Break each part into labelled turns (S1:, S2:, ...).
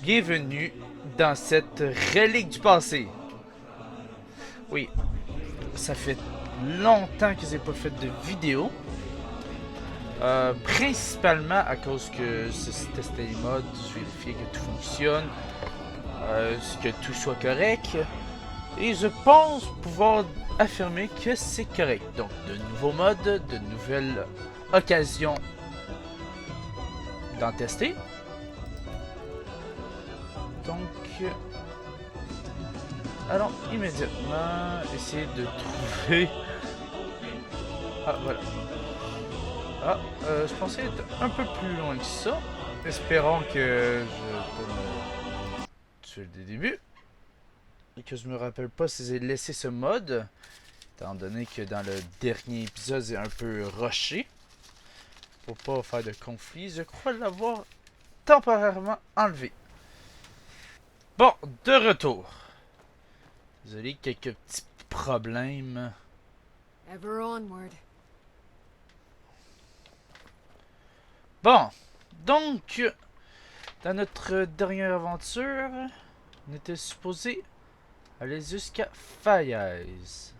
S1: Bienvenue dans cette relique du passé. Oui, ça fait longtemps que j'ai pas fait de vidéo. Principalement à cause que je testais les mods, je vérifiais que tout fonctionne, que tout soit correct. Et je pense pouvoir affirmer que c'est correct. Donc, de nouveaux mods, de nouvelles occasions d'en tester. Donc, allons immédiatement essayer de trouver... Ah, voilà. Ah, je pensais être un peu plus loin que ça. Espérons que je peux me tuer dès le début. Et que je me rappelle pas si j'ai laissé ce mode. Étant donné que dans le dernier épisode, j'ai un peu rushé. Pour pas faire de conflit. Je crois l'avoir temporairement enlevé. Bon, de retour. Désolé, quelques petits problèmes.
S2: Ever onward.
S1: Bon, donc, dans notre dernière aventure, on était supposé aller jusqu'à Faillaise.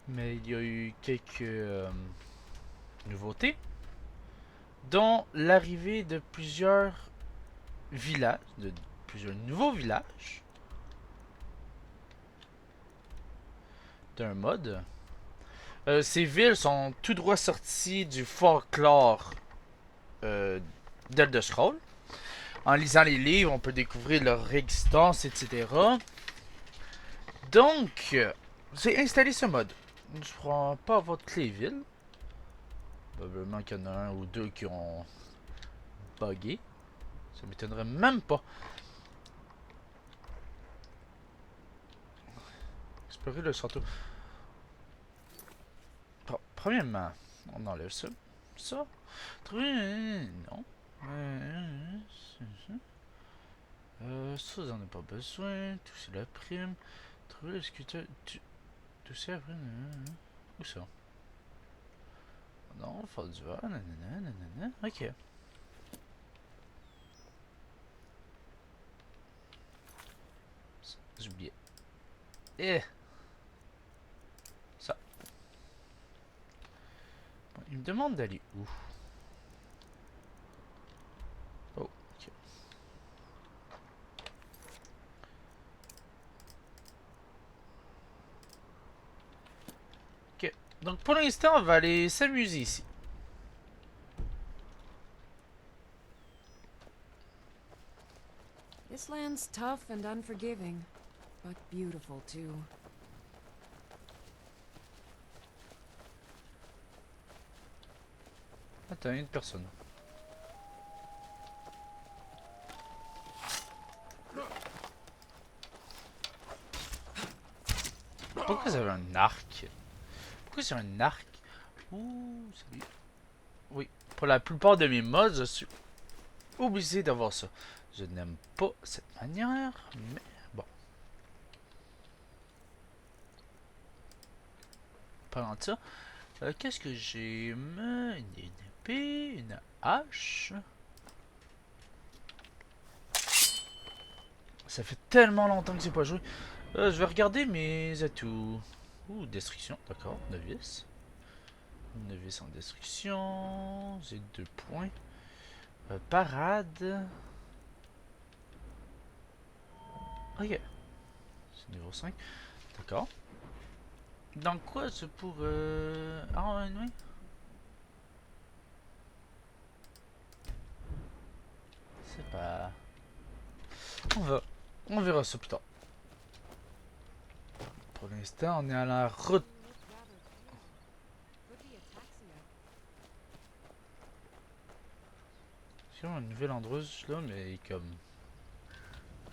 S1: Mais il y a eu quelques nouveautés, dont l'arrivée de plusieurs villages, de plusieurs nouveaux villages, d'un mode. Ces villes sont tout droit sorties du folklore d'Elder Scrolls. En lisant les livres, on peut découvrir leur existence, etc. Donc, j'ai installé ce mode. Je prends pas votre clé-ville. Probablement qu'il y en a un ou deux qui ont buggé. Ça m'étonnerait même pas. Explorer le château. Premièrement, on enlève ça. Ça. Non. Ça, j'en ai pas besoin. Tout c'est la prime. Trouver le sculpteur. Tout c'est après. Où ça? Non, faut du vent. Nanana. Ok. J'ai oublié. Eh. Ça. Bon, il me demande d'aller où? Oh, ok. Ok. Donc pour l'instant, on va aller s'amuser ici.
S2: This land's tough and unforgiving, but beautiful too.
S1: Attends, une personne. Pourquoi vous avez un arc? Pourquoi c'est un arc? Ouh, salut. Oui, pour la plupart de mes mods, je suis obligé d'avoir ça. Je n'aime pas cette manière, mais bon. Parlant de ça, qu'est-ce que j'ai? Une épée, une hache. Ça fait tellement longtemps que j'ai pas joué. Je vais regarder mes atouts. Ouh, destruction, d'accord, novice. Novice en destruction. J'ai 2 points. Parade. Ok. C'est niveau 5. D'accord. Dans quoi c'est pour... Ah, oui. C'est pas... On va... On verra ça plus tard. Pour l'instant, on est à la route. C'est un nouvel endroit juste là, mais comme...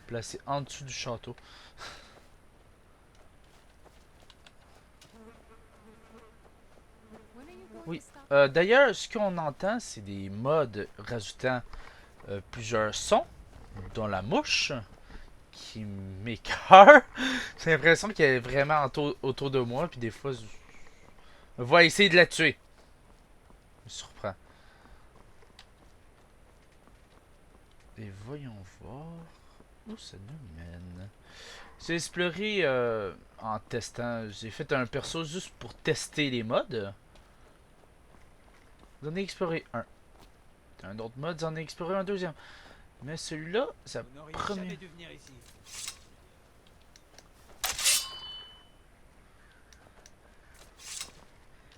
S1: placé en dessous du château. Oui. D'ailleurs, ce qu'on entend, c'est des mods rajoutant plusieurs sons, dont la mouche, qui m'écoeure. J'ai l'impression qu'elle est vraiment autour de moi, puis des fois, je vais essayer de la tuer. Ça me surprend. Et voyons voir où ça nous mène. J'ai exploré en testant. J'ai fait un perso juste pour tester les modes. J'en ai exploré un. Un autre mode, j'en ai exploré un deuxième. Mais celui-là, c'est la première.
S3: Jamais dû venir ici.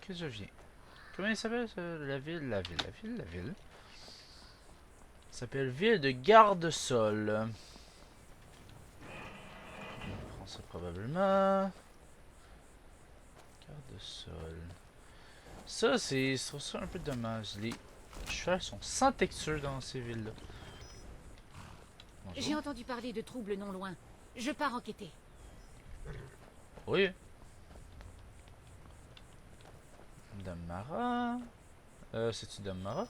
S1: Que je viens. Comment il s'appelle la ville? La ville. Ça s'appelle ville de Garde-Sol. On prend ça probablement. Garde-Sol. Ça, c'est. Je trouve ça un peu dommage. Les chevaux sont sans texture dans ces villes-là.
S4: J'ai entendu parler de troubles non loin. Je pars enquêter.
S1: Oui. Damara. C'est-tu Damara?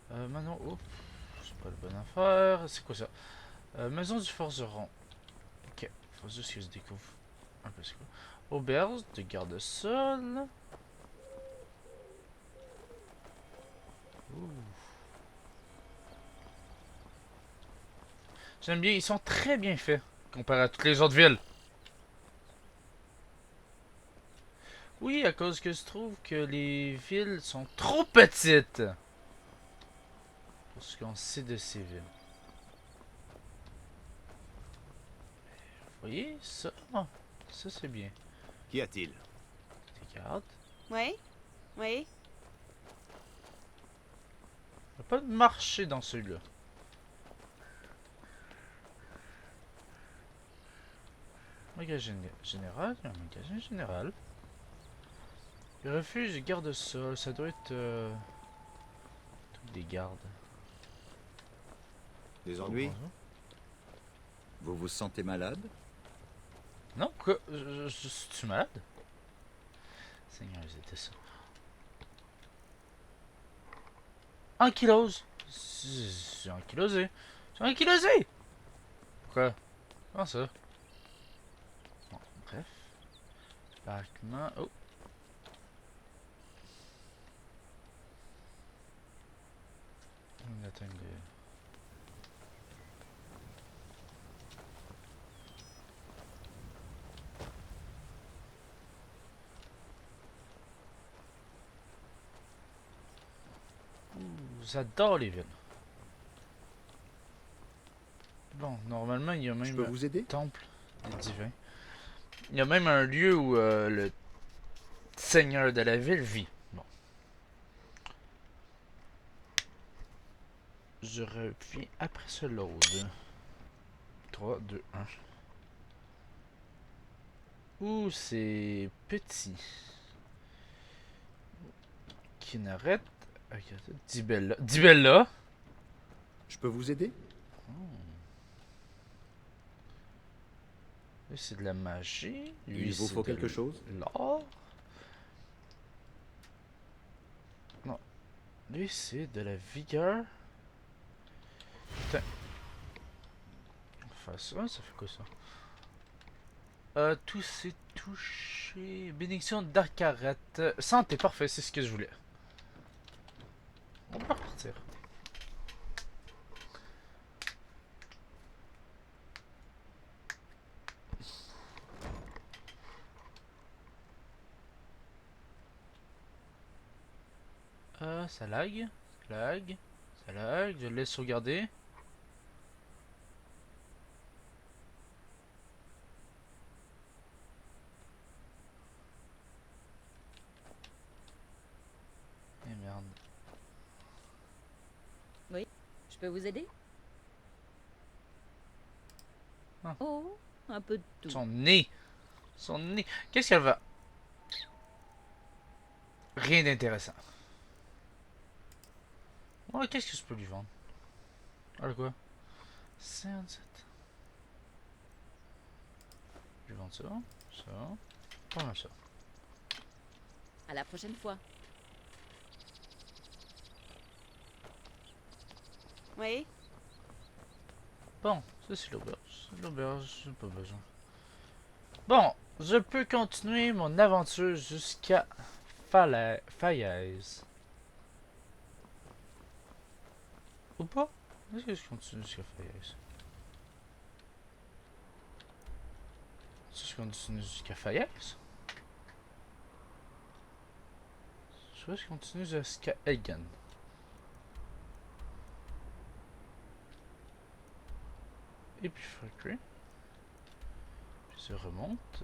S1: Manon. Oups. C'est pas la bonne affaire. C'est quoi ça? Maison du forgeron. Ok. Faut juste que je découvre un peu ce quoi. Auberge de garde-sol. Ouh. J'aime bien, ils sont très bien faits comparé à toutes les autres villes. Oui, à cause que je trouve que les villes sont trop petites pour ce qu'on sait de ces villes. Vous voyez, ça, ça c'est bien.
S3: Qu'y a-t-il?
S1: Des gardes.
S5: Oui? Oui?
S1: Il n'y a pas de marché dans celui-là. Magasin général, il y a un magasin général. Le refuge de garde-sol, ça doit être des gardes.
S6: Des ennuis?
S1: Bonjour.
S6: Vous vous sentez malade?
S1: Non, quoi? Je suis malade? Seigneur, c'était ça. Ankylose! J'ai ankylosé! J'ai ankylosé! Pourquoi? Comment ça? Bon, bref. Parquement. Oh! On attend de... J'adore les villes. Bon, normalement, il y a même
S6: Je peux vous aider?
S1: un temple des divins. Il y a même un lieu où le seigneur de la ville vit. Bon. Je reviens après ce load. 3, 2, 1. Ouh, c'est petit. Kinneret. Dibella. Dibella!
S6: Je peux vous aider?
S1: Lui, c'est de la magie. Lui,
S6: Il vous
S1: c'est
S6: faut
S1: de
S6: quelque chose?
S1: l'or. Non. Lui, c'est de la vigueur. Putain. On va faire ça. Ça fait quoi ça? Tout c'est touché. Bénédiction d'Arcaret. Santé, parfait, c'est ce que je voulais. On va repartir. Ça lag. Ça lag. Je le laisse sauvegarder. Eh merde.
S5: Je peux vous aider?
S1: Ah.
S5: Oh, un peu de tout.
S1: Son nez. Son nez. Qu'est-ce qu'elle va... Rien d'intéressant. Ouais, qu'est-ce que je peux lui vendre? Ah, le quoi? 57. Je lui vends ça. Ça. Pas mal ça.
S5: À la prochaine fois. Oui?
S1: Bon, ça c'est l'auberge. L'auberge, j'ai pas besoin. Bon, je peux continuer mon aventure jusqu'à Falaise. Ou pas? Est-ce que je continue jusqu'à Fayez? Est-ce que je continue jusqu'à Fayez? Je vais continuer jusqu'à Egan. Et puis Factory. Puis je remonte.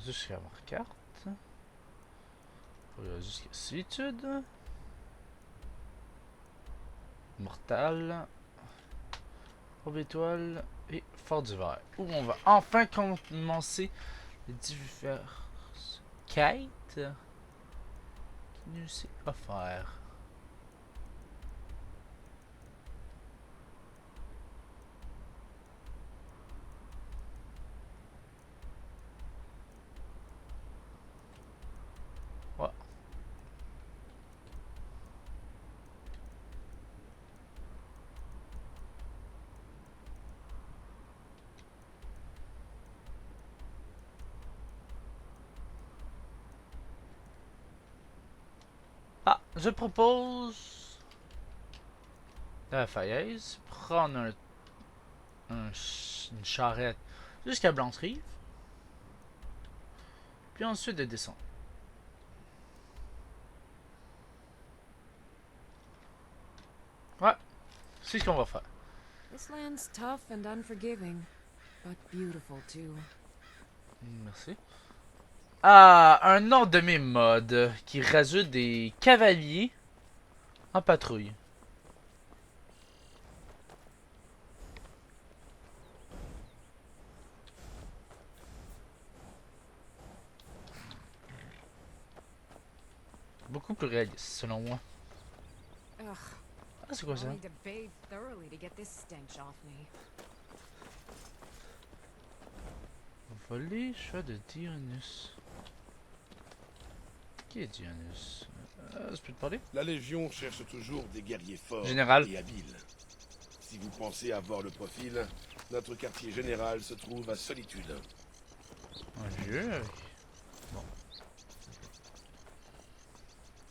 S1: Jusqu'à Marquardt. Jusqu'à Solitude. Mortal. Probe étoile. Et Fort d'hiver. Où on va enfin commencer les diverses quêtes qui nous est offert. Ouais. Ah, je propose à la Fayez prendre une charrette jusqu'à Blantrive, puis ensuite de descendre. Ouais, c'est ce qu'on va faire.
S2: This land's tough and unforgiving, but beautiful too.
S1: Merci. Ah, un autre de mes mods qui rajoute des cavaliers en patrouille. Beaucoup plus réaliste, selon moi.
S2: Ugh.
S1: Ah, c'est quoi ça?
S2: I'll need to bathe thoroughly to get this stench off me.
S1: Voler, choix de Dionys. Qui est Dionys? Je peux te parler?
S3: La Légion cherche toujours des guerriers forts
S1: Général.
S3: et habiles. Si vous pensez avoir le profil, notre quartier général se trouve à Solitude.
S1: Un vieux avec... Bon.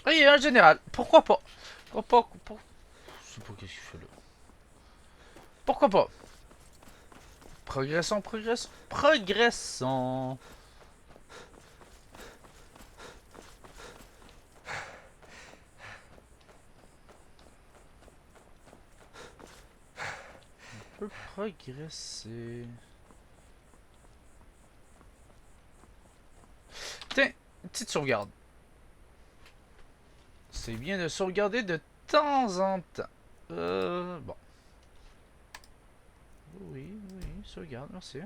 S1: Ah, il y a un général. Pourquoi pas? Pourquoi pas? Je sais pas qu'est-ce qu'il fait là. Pourquoi pas? Progressons, progressons, progressons. On peut progresser. Tiens, petite sauvegarde. C'est bien de sauvegarder de temps en temps. Bon. Oui, oui, sauvegarde, merci.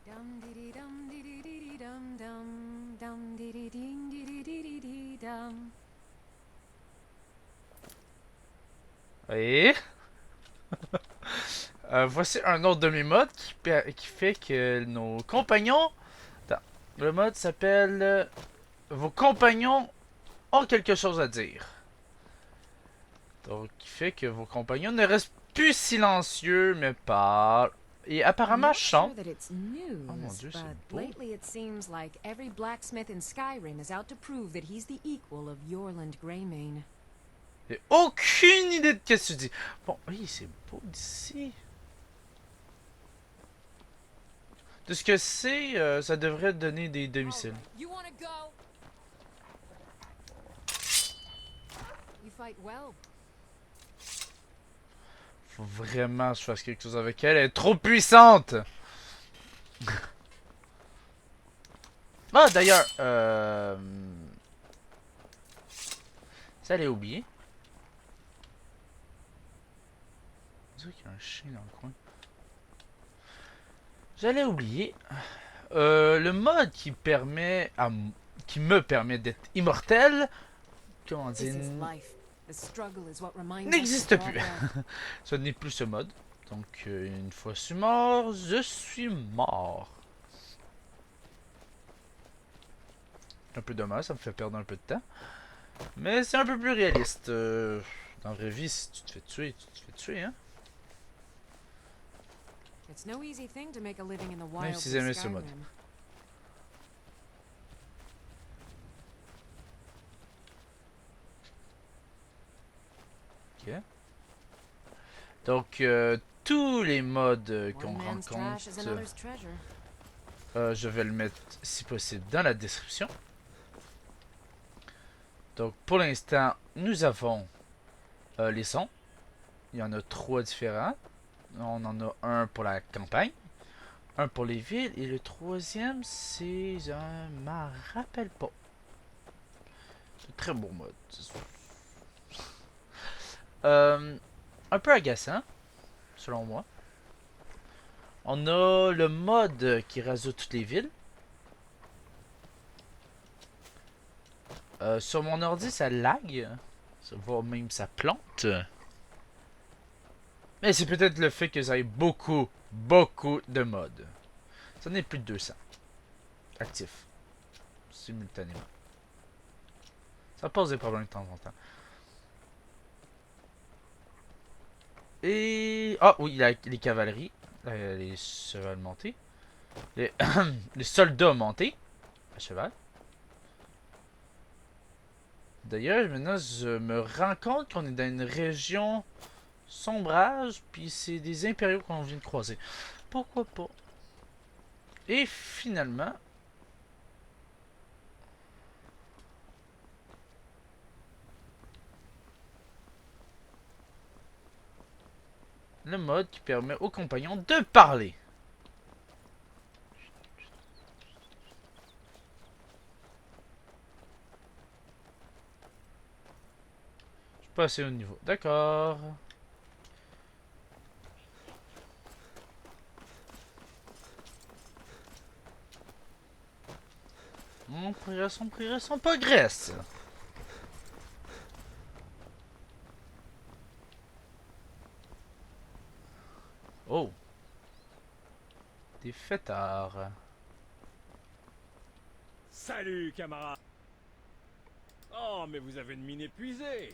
S2: Dum dee dum dee dum dum dum dee dee dum.
S1: Et voici un autre demi-mode qui fait que nos compagnons... Attends, le mode s'appelle... Vos compagnons ont quelque chose à dire. Donc, qui fait que vos compagnons ne restent plus silencieux, mais parlent. Et apparemment chantent.
S2: Oh
S1: mon Dieu, c'est beau.
S2: lately it seems like every blacksmith in Skyrim is out to prove that he's the equal of Yorland Greymane.
S1: J'ai aucune idée de ce que tu dis. Bon, oui, c'est beau d'ici. De ce que c'est, ça devrait donner des domiciles.
S2: You wanna go? You fight well.
S1: Faut vraiment que je fasse quelque chose avec elle. Elle est trop puissante. Ah, d'ailleurs, ça l'ai oublié. On dirait qu'il y a un chien dans le coin. J'allais oublier. Le mode qui permet qui me permet d'être immortel, comment dire, n'existe plus. Ce n'est plus ce mode. Donc une fois je suis mort, je suis mort. Un peu dommage, ça me fait perdre un peu de temps. Mais c'est un peu plus réaliste. Dans la vraie vie, si tu te fais tuer, tu te fais tuer, hein.
S2: It's no easy thing to make a living in the
S1: Même
S2: wild
S1: si j'aimais ce mode. Ok. Donc, tous les mods qu'on
S2: One man's trash is
S1: rencontre,
S2: another's treasure.
S1: je vais le mettre, si possible, dans la description. Donc, pour l'instant, nous avons les sons. Il y en a 3 différents. On en a un pour la campagne, un pour les villes, et le troisième, c'est un... m'en rappelle pas. C'est un très beau mode. Un peu agaçant, selon moi. On a le mode qui résout toutes les villes. Sur mon ordi, ça lag. Ça va même, ça plante. Mais c'est peut-être le fait que ça ait beaucoup de modes. Ça n'est plus de 200 actifs simultanément. Ça pose des problèmes de temps en temps. Et... ah oui, les cavaleries. Les chevals montés. Les, les soldats montés. À cheval. D'ailleurs, maintenant, je me rends compte qu'on est dans une région sombrage, puis c'est des impériaux qu'on vient de croiser. Pourquoi pas? Et finalement... le mode qui permet aux compagnons de parler. Je suis pas assez haut niveau. D'accord. On progresse, on progresse. Oh. Des fêtards.
S7: Salut, camarade. Oh, mais vous avez une mine épuisée.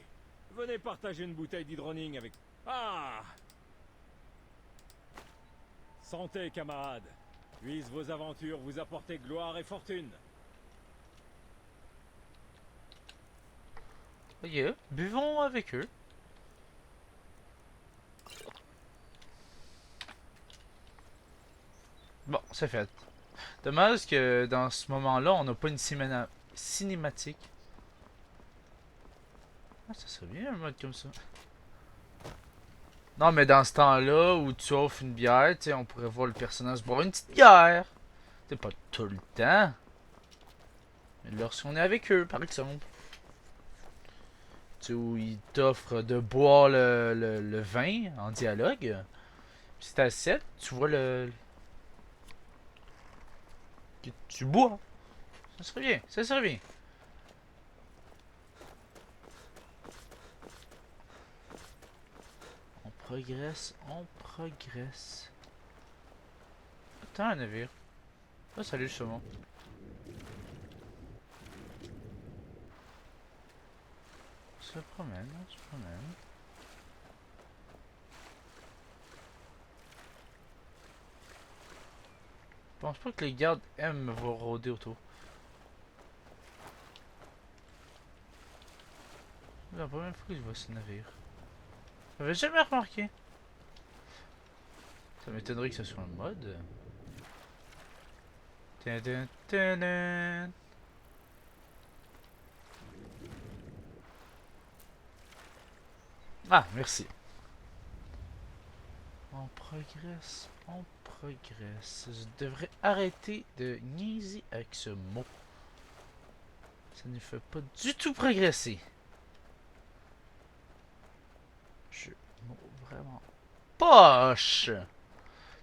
S7: Venez partager une bouteille d'hydroning avec... Ah! Santé, camarade. Puissent vos aventures vous apporter gloire et fortune.
S1: Ok, buvons avec eux. Bon, c'est fait. Dommage que dans ce moment-là, on n'a pas une cinématique. Ah, ça serait bien un mode comme ça. Non, mais dans ce temps-là, où tu offres une bière, tu sais, on pourrait voir le personnage boire une petite bière. C'est pas tout le temps. Mais lorsqu'on est avec eux, par exemple. Tu sais, où ils t'offrent de boire le vin en dialogue. Puis si t'acceptes, tu vois que tu bois. Ça serait bien, ça serait bien. On progresse, on progresse. Attends, un navire. Oh, salut le saumon. On se promène, on se promène. Je pense pas que les gardes aiment me voir rôder autour. C'est la première fois que je vois ce navire. J'avais jamais remarqué. Ça m'étonnerait que ce soit un mode. Tadam, tadam. Ah, merci. On progresse, on progresse. Je devrais arrêter de niaiser avec ce mot. Ça ne fait pas du tout progresser. Je mot vraiment poche.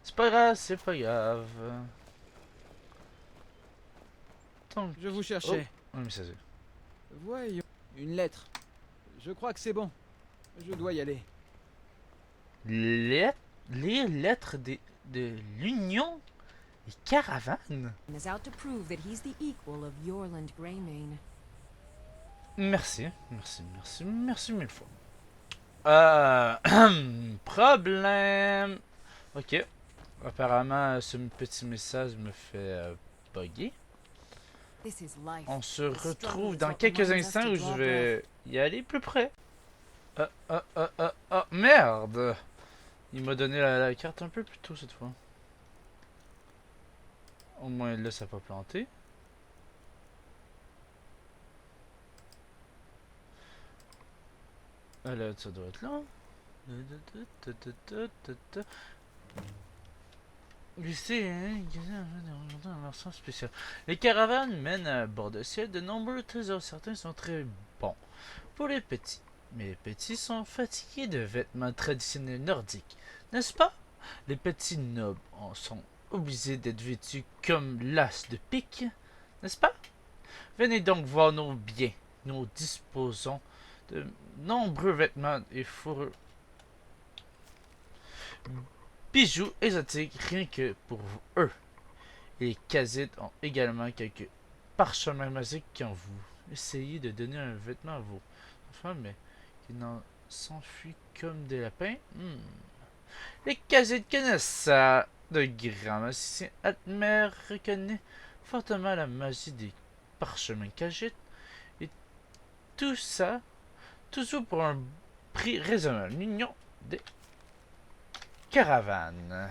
S1: C'est pas grave, c'est pas grave. Donc,
S8: Je vous cherchais.
S1: oh, un messager.
S8: Voyons. Une lettre. Je crois que c'est bon. Je dois y aller.
S1: Les lettres de l'Union et Caravane.
S2: Is out to prove that he's the equal of Yorland Greymane.
S1: Merci, merci, merci, merci mille fois. Problème. Ok. Apparemment, ce petit message me fait bugger.
S2: This is life.
S1: On se retrouve dans quelques instants où je vais y aller plus près. Merde! Il m'a donné la carte un peu plus tôt cette fois. Au moins là, ça n'a pas planté. Là, ça doit être là. Glisser, hein, un marchand spécial. Les caravanes mènent à bord de ciel de nombreux trésors. Certains sont très bons pour les petits. Mais les petits sont fatigués de vêtements traditionnels nordiques, n'est-ce pas? Les petits nobles en sont obligés d'être vêtus comme l'as de pique, n'est-ce pas? Venez donc voir nos biens. Nous disposons de nombreux vêtements et fourrures. Bijoux exotiques rien que pour eux. Et les Khazits ont également quelques parchemins magiques quand vous essayez de donner un vêtement à vos enfants, mais qui n'en s'enfuient comme des lapins. Les Khazits connaissent ça. De grands magiciens. Atmer reconnaît fortement la magie des parchemins Khazits. Et tout ça, toujours pour un prix raisonnable. L'union des caravanes.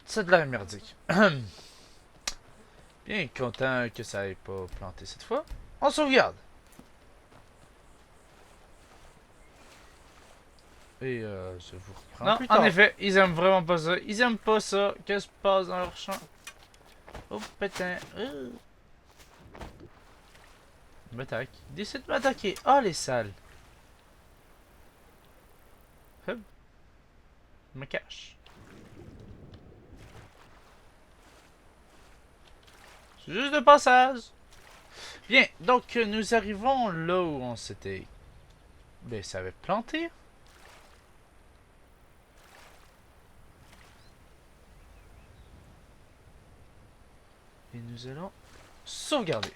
S1: Ça de l'air merdique. Bien content que ça ait pas planté cette fois. On sauvegarde. Et je vous reprends non, plus tard. En effet, ils aiment vraiment pas ça. Ils aiment pas ça. Qu'est-ce qui se passe dans leur champ? Oh putain. Il m'attaque. Il décide de m'attaquer. Oh les salles. Hop. Je me cache. C'est juste de passage. Bien, donc nous arrivons là où on s'était... Ben, ça avait planté. Et nous allons sauvegarder.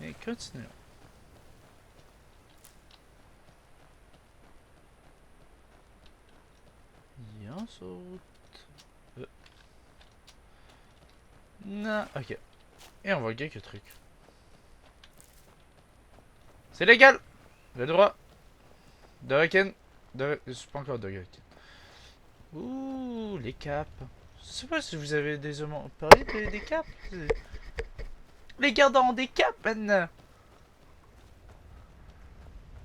S1: Et continuons. Et on saute. Non, ok. Et on voit quelques trucs. C'est légal! Le droit. Doriken. Je suis pas encore Doriken. Ouh, les capes. Je sais pas si vous avez des hommes parlé des capes. Les gardes ont des capes maintenant.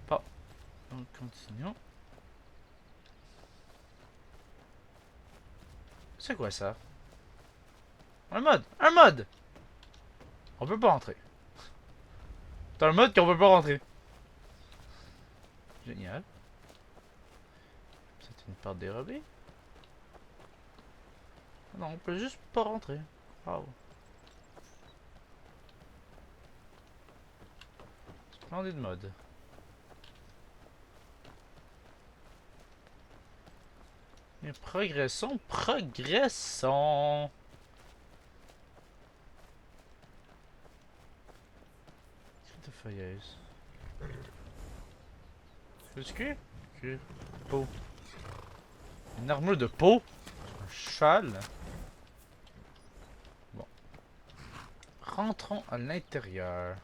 S1: Bon. Donc, continuons. C'est quoi ça? Un mode! Un mode! On peut pas rentrer. C'est un mode qu'on peut pas rentrer. Génial. C'est une porte dérobée. Non, on peut juste pas rentrer. Wow. Splendide mode. Mais progressons, progressons. Cri de feuilleuse. C'est cuir? Cuir. Peau. Une armure de peau? Un cheval? Bon. Rentrons à l'intérieur.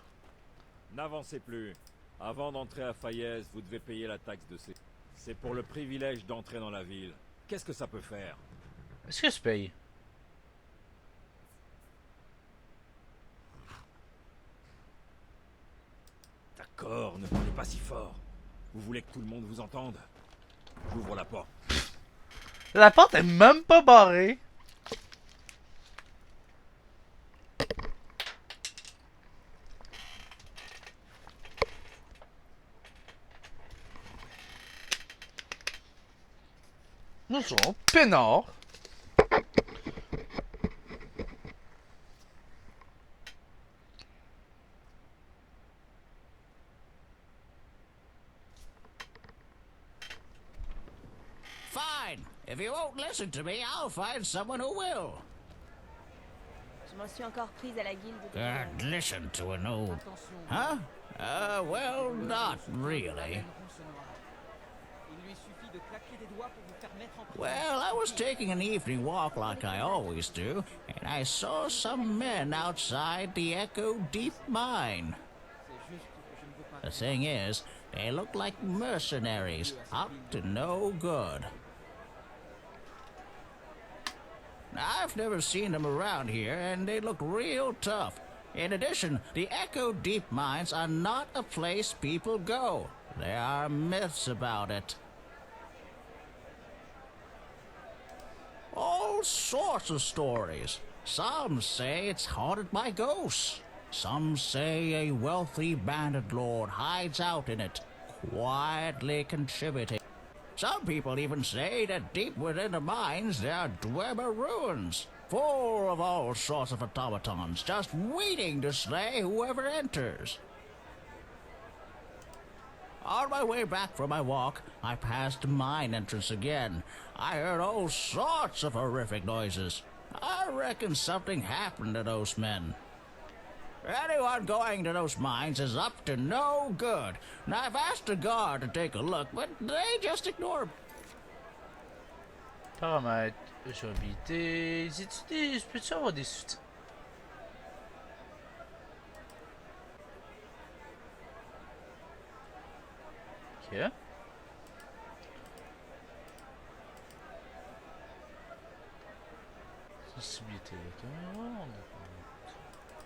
S7: N'avancez plus. Avant d'entrer à Fayez, vous devez payer la taxe de ces... C'est pour le privilège d'entrer dans la ville. Qu'est-ce que ça peut faire?
S1: Est-ce que je paye?
S7: D'accord, ne parlez pas si fort. Vous voulez que tout le monde vous entende? J'ouvre la porte.
S1: La porte est même pas barrée. Nous serons peinards.
S9: Fine. If you won't listen to me, I'll find someone who will.
S5: Je m'en suis encore prise à la guilde.
S9: Listen to an old... Huh? Well, not really.
S8: Il lui suffit de claquer des doigts pour vous faire
S9: Well, I was taking an evening walk like I always do, and I saw some men outside the Echo Deep Mine. The thing is, they look like mercenaries, up to no good. I've never seen them around here, and they look real tough. In addition, the Echo Deep Mines are not a place people go. There are myths about it. All sorts of stories. Some say it's haunted by ghosts. Some say a wealthy bandit lord hides out in it, quietly contributing. Some people even say that deep within the mines there are Dwemer ruins, full of all sorts of automatons, just waiting to slay whoever enters. On my way back from my walk, I passed the mine entrance again. I heard all sorts of horrific noises. I reckon something happened to those men. Anyone going to those mines is up to no good. And I've asked the guard to take a look, but they just ignore me.
S1: Paramètres, jouabilité, études, je peux-tu avoir des sous-titres? Ok. Sensibilité,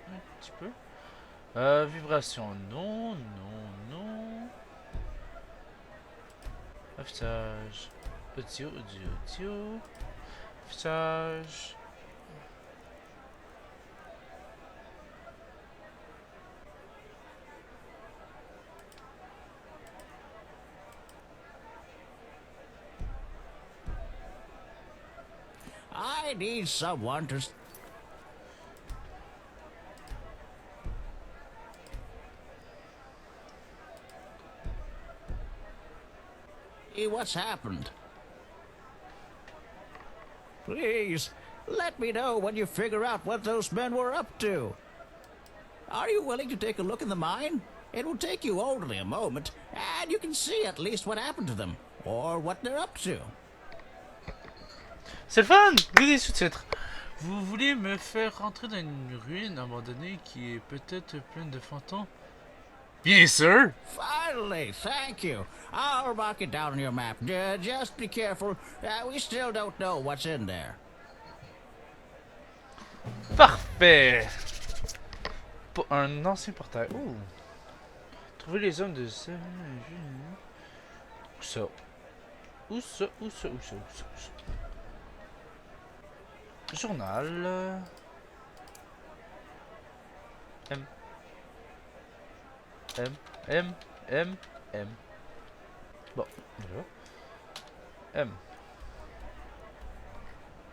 S1: un petit peu. Vibration, non, non, non. Affichage. Audio, audio, audio. Affichage.
S9: I need someone to... See what's happened. Please, let me know when you figure out what those men were up to. Are you willing to take a look in the mine? It will take you only a moment, and you can see at least what happened to them, or what they're up to.
S1: C'est le fun! J'ai des sous-titres. Vous voulez me faire rentrer dans une ruine abandonnée qui est peut-être pleine de fantômes? Bien sûr!
S9: Finally, thank you. I'll mark it down on your map. Just be careful. We still don't know what's in there.
S1: Parfait! Un ancien portail. Oh! Trouver les hommes de ça. Où ça? Où ça? Où ça? Où ça? Où ça? Où ça? Journal. M. M. M. M. M. Bon, voilà. M.